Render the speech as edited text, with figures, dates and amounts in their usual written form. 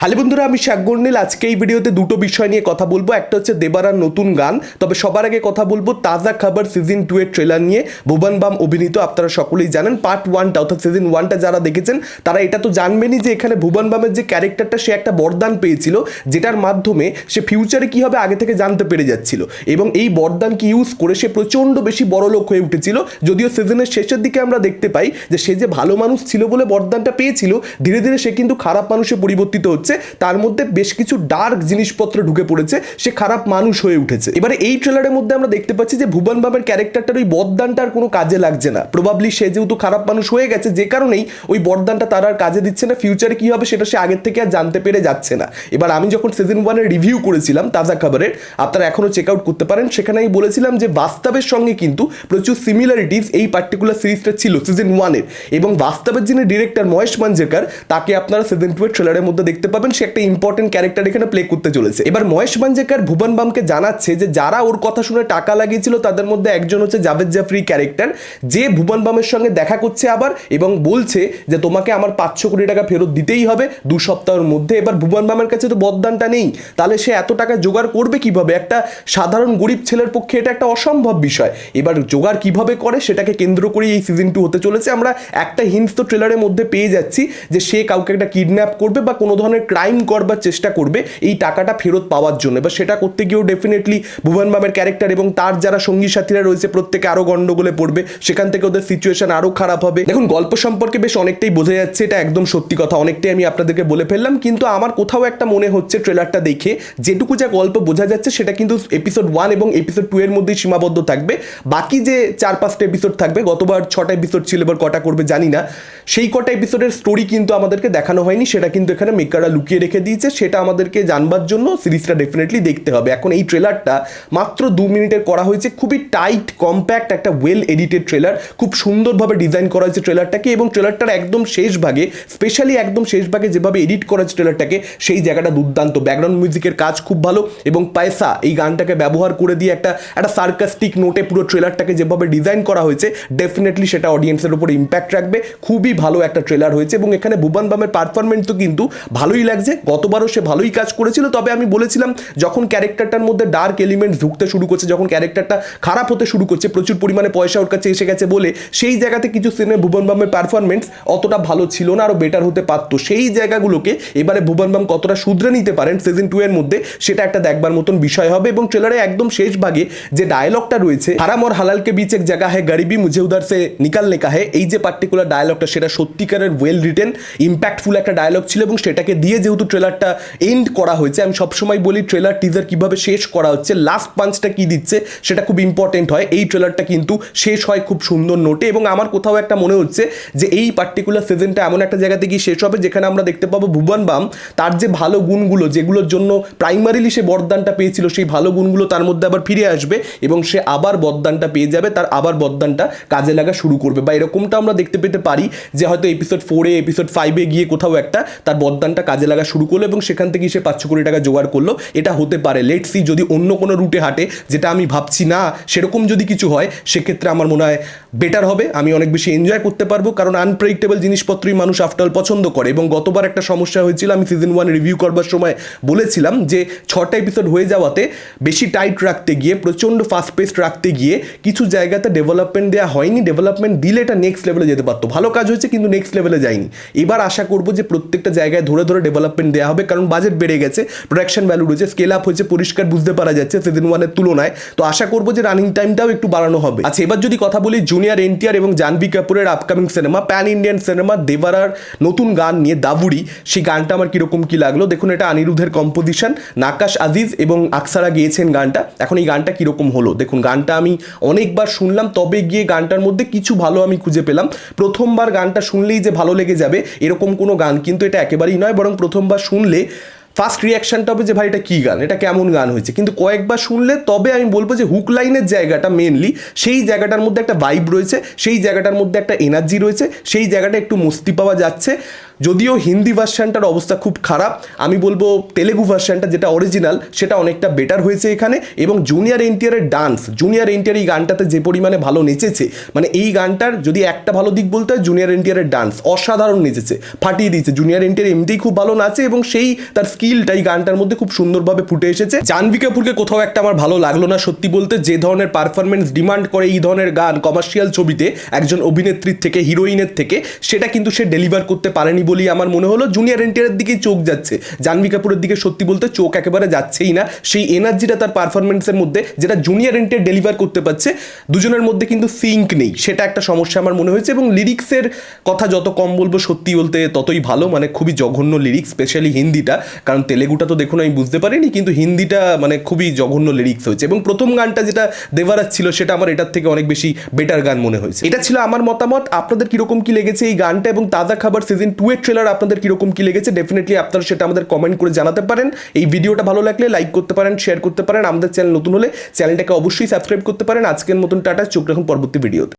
Hello বন্ধুরা, আমি শাকগর্নিল। আজকে এই ভিডিওতে দুটো বিষয় নিয়ে কথা বলবো। একটা হচ্ছে দেবারার নতুন গান, তবে সবার আগে কথা বলবো তাজা খবর সিজন 2 এর ট্রেলার নিয়ে। ভুবন বাম অভিনীত, আপনারা সকলেই জানেন। পার্ট 1টা অর্থাৎ সিজন 1টা যারা দেখেছেন তারা এটা তো জানবেনই যে এখানে ভুবন বামের যে ক্যারেক্টারটা, সে একটা বরদান পেয়েছিল, যেটার মাধ্যমে সে ফিউচারে কী হবে আগে থেকে জানতে পেরে যাচ্ছিল, এবং এই বরদানকে ইউজ করে সে প্রচণ্ড বেশি বড়লোক হয়ে উঠেছিল। যদিও সিজনের শেষের দিকে আমরা দেখতে পাই যে সে যে ভালো মানুষ ছিল বলে বরদানটা পেয়েছিল, ধীরে ধীরে সে কিন্তু খারাপ মানুষে পরিবর্তিত হচ্ছে। তার মধ্যে বেশ কিছু ডার্ক জিনিসপত্র ঢুকে পড়েছে, সে খারাপ মানুষ হয়ে উঠেছে। এবারে এই ট্রেলারের মধ্যে আমরা দেখতে পাচ্ছি যে ভুবন বামের ক্যারেক্টারটার ওই বরদানটা আর কোনো কাজে লাগছে না। প্রবাবলি সে যেহেতু খারাপ মানুষ হয়ে গেছে, যে কারণেই ওই বরদানটা তার আর কাজে দিচ্ছে না। ফিউচারে কি হবে সেটা সে আগের থেকে আর জানতে পেরে যাচ্ছে না। এবার আমি যখন সিজন 1-এর রিভিউ করেছিলাম তাজা খবরের, আপনারা এখনো চেক আউট করতে পারেন, সেখানে আমি বলেছিলাম যে বাস্তবের সঙ্গে কিন্তু প্রচুর সিমিলারিটিস এই পার্টিকুলার সিরিজটা ছিল সিজন 1-এর। এবং বাস্তবের যিনি ডিরেক্টর মহেশ মাঞ্জরেকর, তাকে আপনারা সিজন 2-এর ট্রেলারের মধ্যে দেখতে পাবেন। সে একটা ইম্পর্টেন্ট ক্যারেক্টার এখানে প্লে করতে চলেছে। এবার মহেশ মাঞ্জরেকর ভুবন বামকে জানাচ্ছে যে যারা ওর কথা শুনে টাকা লাগিয়েছিল তাদের মধ্যে একজন হচ্ছে জাভেদ জাফরি ক্যারেক্টার, যে ভুবন বামের সঙ্গে দেখা করছে আবার, এবং বলছে যে তোমাকে আমার 500 কোটি টাকা ফেরত দিতেই হবে 2 সপ্তাহের মধ্যে। এবার ভুবন বামের কাছে তো বরদানটা নেই, তাহলে সে এত টাকা জোগাড় করবে কিভাবে? একটা সাধারণ গরিব ছেলের পক্ষে এটা একটা অসম্ভব বিষয়। এবার জোগাড় কিভাবে করে সেটাকে কেন্দ্র করে এই সিজন 2 হতে চলেছে। আমরা একটা হিন্টস তো ট্রেলারের মধ্যে পেয়ে যাচ্ছি যে সে কাউকে একটা কিডন্যাপ করবে বা কোনো ধরনের ক্রাইম করবার চেষ্টা করবে এই টাকাটা ফেরত পাওয়ার জন্য। এবার সেটা করতে গিয়েও ডেফিনেটলি ভুবন বামের ক্যারেক্টার এবং তার যারা সঙ্গী সাথীরা রয়েছে প্রত্যেকে আরো গন্ডগোলে পড়বে, সেখান থেকে ওদের সিচুয়েশন আরো খারাপ হবে। দেখুন, গল্প সম্পর্কে বেশ অনেকটাই বোঝা যাচ্ছে, এটা একদম সত্যি কথা, অনেকটাই আমি আপনাদেরকে বলে ফেললাম। কিন্তু আমার কোথাও একটা মনে হচ্ছে ট্রেলারটা দেখে যেটুকু যা গল্প বোঝা যাচ্ছে সেটা কিন্তু এপিসোড 1 এবং এপিসোড 2 এর মধ্যেই সীমাবদ্ধ থাকবে। বাকি যে 4-5টা এপিসোড থাকবে, গতবার 6টা এপিসোড ছিল, এবার কটা করবে জানি না, সেই কটা এপিসোডের স্টোরি কিন্তু আমাদেরকে দেখানো হয়নি। সেটা কিন্তু এখানে মেকাররা লুকিয়ে রেখে দিয়েছে। সেটা আমাদেরকে জানবার জন্য সিরিজটা ডেফিনেটলি দেখতে হবে। এখন এই ট্রেলারটা মাত্র 2 মিনিটের করা হয়েছে, খুবই টাইট কম্প্যাক্ট একটা ওয়েল এডিটেড ট্রেলার, খুব সুন্দরভাবে ডিজাইন করা হয়েছে ট্রেলারটাকে। এবং ট্রেলারটার একদম শেষ ভাগে, স্পেশালি একদম শেষ ভাগে যেভাবে এডিট করা হয়েছে ট্রেলারটাকে, সেই জায়গাটা দুর্দান্ত। ব্যাকগ্রাউন্ড মিউজিকের কাজ খুব ভালো, এবং পয়সা এই গানটাকে ব্যবহার করে দিয়ে একটা সার্কাস্টিক নোটে পুরো ট্রেলারটাকে যেভাবে ডিজাইন করা হয়েছে, ডেফিনেটলি সেটা অডিয়েন্সের উপর ইম্প্যাক্ট রাখবে। খুবই ভালো একটা ট্রেলার হয়েছে, এবং এখানে ভুবন বামের পারফরমেন্স তো কিন্তু ভালোই লাগছে। গতবারও সে ভালোই কাজ করেছিল, তবে আমি বলেছিলাম যখন ক্যারেক্টারটার মধ্যে ডার্ক এলিমেন্টস ঢুকতে শুরু করছে, যখন ক্যারেক্টারটা খারাপ হতে শুরু করছে, প্রচুর পরিমাণে পয়সা ওর কাছে এসে গেছে বলে, সেই জায়গাতে কিছু সিনে ভুবন বামের পারফরমেন্স অতটা ভালো ছিল না, আরও বেটার হতে পারতো। সেই জায়গাগুলোকে এবারে ভুবন বাম কতটা শুধরে নিতে পারেন সিজন 2 এর মধ্যে, সেটা একটা দেখবার মতন বিষয় হবে। এবং ট্রেলারে একদম শেষ ভাগে যে ডায়লগটা রয়েছে, হারাম और हलाल के बीच एक जगह है, गरीबी मुझे उधर से निकलने का है, এই যে পার্টিকুলার ডায়লগটা, সেটা সত্যিকারের ওয়েল রিটেন ইম্প্যাক্টফুল একটা ডায়লগ ছিল। এবং সেটাকে দিয়ে যেহেতু ট্রেলারটা এন্ড করা হয়েছে, আমি সবসময় বলি ট্রেলার টিজার কিভাবে শেষ করা হচ্ছে, লাস্ট পাঞ্চটা কি দিচ্ছে সেটা খুব ইম্পর্টেন্ট হয়। এই ট্রেলারটা কিন্তু শেষ হয় খুব সুন্দর নোটে, এবং আমার কোথাও একটা মনে হচ্ছে যে এই পার্টিকুলার সিজনটা এমন একটা জায়গাতে গিয়ে শেষ হবে যেখানে আমরা দেখতে পাবো ভুবন বাম তার যে ভালো গুণগুলো, যেগুলোর জন্য প্রাইমারিলি সে বরদানটা পেয়েছিল, সেই ভালো গুণগুলো তার মধ্যে আবার ফিরে আসবে, এবং সে আবার বরদানটা পেয়ে যাবে, তার আবার বরদানটা কাজে লাগা শুরু করবে। বা এরকমটা আমরা দেখতে পেতে পারি যে হয়তো এপিসোড 4-এ এপিসোড 5-এ গিয়ে কোথাও একটা তার বরদানটা কাজে লাগা শুরু করলো, এবং সেখান থেকে সে 500 কোটি টাকা জোগাড় করলো। এটা হতে পারে, লেটস সি। যদি অন্য কোনো রুটে হাঁটে, যেটা আমি ভাবছি না, সেরকম যদি কিছু হয়, সেক্ষেত্রে আমার মনে হয় বেটার হবে। আমি অনেক বেশি এনজয় করতে পারবো, কারণ আনপ্রেডিক্টেবল জিনিসপত্রই মানুষ আফটার অল পছন্দ করে। এবং গতবার একটা সমস্যা হয়েছিল, আমি সিজন 1 রিভিউ করবার সময় বলেছিলাম যে 6টা এপিসোড হয়ে যাওয়াতে বেশি টাইট রাখতে গিয়ে, প্রচণ্ড ফাস্ট পেস্ট রাখতে গিয়ে কিছু জায়গাতে ডেভেলপমেন্ট দেওয়া হয়নি। ডেভেলপমেন্ট দিলে এটা নেক্সট লেভেলে যেতে পারতো, ভালো কাজ হয়েছে, কিন্তু নেক্সট লেভেলে যায়নি। এবার আশা করবো যে প্রত্যেকটা জায়গায় ধরে ধরে ডেভেলপমেন্ট দেওয়া হবে, কারণ বাজেট বেড়ে গেছে, প্রোডাকশন ভ্যালু রয়েছে, স্কেল আপ হয়েছে, পরিষ্কার বুঝতে পারা যাচ্ছে সিজন 1-এর তুলনায়। তো আশা করবো যে রানিং টাইমটাও একটু বাড়ানো হবে। আচ্ছা, এবার যদি কথা বলি জুনিয়র এনটিআর এবং জাহ্নবী কাপুরের upcoming cinema, pan Indian cinema দেবারার নতুন গান নিয়ে দাবুড়ি, সেই গানটা আমার কিরকম কি লাগলো দেখুন। এটা অনিরুদ্ধের কম্পোজিশন, নাকাশ আজিজ এবং আকসারা গেয়েছেন গানটা। এখন এই গানটা কিরকম হলো দেখুন। গানটা আমি অনেকবার শুনলাম, তবে গিয়ে গানটার মধ্যে কিছু ভালো আমি খুঁজে পেলাম। প্রথমবার গানটা শুনলেই যে ভালো লেগে যাবে এরকম কোনো গান কিন্তু এটা একেবারেই নয়, বরং প্রথমবার শুনলে ফার্স্ট রিয়াকশনটা হবে যে ভাই এটা কী গান, এটা কেমন গান হয়েছে। কিন্তু কয়েকবার শুনলে তবে আমি বলবো যে হুক লাইনের জায়গাটা মেনলি, সেই জায়গাটার মধ্যে একটা ভাইব রয়েছে, সেই জায়গাটার মধ্যে একটা এনার্জি রয়েছে, সেই জায়গাটা একটু মস্তি পাওয়া যাচ্ছে। যদিও হিন্দি ভার্সানটার অবস্থা খুব খারাপ, আমি বলবো তেলেগু ভার্সানটা যেটা অরিজিনাল সেটা অনেকটা বেটার হয়েছে এখানে। এবং জুনিয়র এনটিআরের ডান্স, জুনিয়র এনটিআর এই গানটাতে যে পরিমাণে ভালো নেচেছে, মানে এই গানটার যদি একটা ভালো দিক বলতে হয় জুনিয়র এনটিআরের ডান্স অসাধারণ নেচেছে, ফাটিয়ে দিয়েছে। জুনিয়র এনটিআর এমনিতেই খুব ভালো নাচে এবং সেই তার স্কিলটা এই গানটার মধ্যে খুব সুন্দরভাবে ফুটে এসেছে। জাহ্নবী কাপুরকে কোথাও একটা আমার ভালো লাগলো না সত্যি বলতে, যে ধরনের পারফরমেন্স ডিমান্ড করে এই ধরনের গান কমার্শিয়াল ছবিতে একজন অভিনেত্রীর থেকে, হিরোইনের থেকে, সেটা কিন্তু সে ডেলিভার করতে পারেনি বলেই আমার মনে হলো। জুনিয়র এনটিআরের দিকেই চোখ যাচ্ছে, জাহ্নবী কাপুরের দিকে সত্যি বলতে চোখ একেবারে যাচ্ছেই না। সেই এনার্জিটা তার পারফরমেন্সের মধ্যে যেটা জুনিয়র এনটিআর ডেলিভার করতে পারছে, দুজনের মধ্যে কিন্তু সিঙ্ক নেই, সেটা একটা সমস্যা আমার মনে হয়েছে। এবং লিরিক্সের কথা যত কম বলবো সত্যি বলতে ততই ভালো, মানে খুবই জঘন্য লিরিক্স, স্পেশালি হিন্দিটা, কারণ তেলেগুটা তো দেখুন আমি বুঝতে পারিনি, কিন্তু হিন্দিটা মানে খুবই জঘন্য লিরিক্স হয়েছে। এবং প্রথম গানটা যেটা দেবারাজ ছিল সেটা আমার এটার থেকে অনেক বেশি বেটার গান মনে হয়েছে। এটা ছিল আমার মতামত। আপনাদের কিরকম কি লেগেছে এই গানটা এবং তাজা খাবার সিজন 2 এর ট্রেলার আপনাদের কিরকম কি লেগেছে ডেফিনেটলি আপনারা সেটা আমাদের কমেন্ট করে জানাতে পারেন। এই ভিডিওটা ভালো লাগলে লাইক করতে পারেন, শেয়ার করতে পারেন। আমাদের চ্যানেল নতুন হলে চ্যানেলটাকে অবশ্যই সাবস্ক্রাইব করতে পারেন। আজকের মতন টাটা, চোখ রাখুন পরবর্তী ভিডিওতে।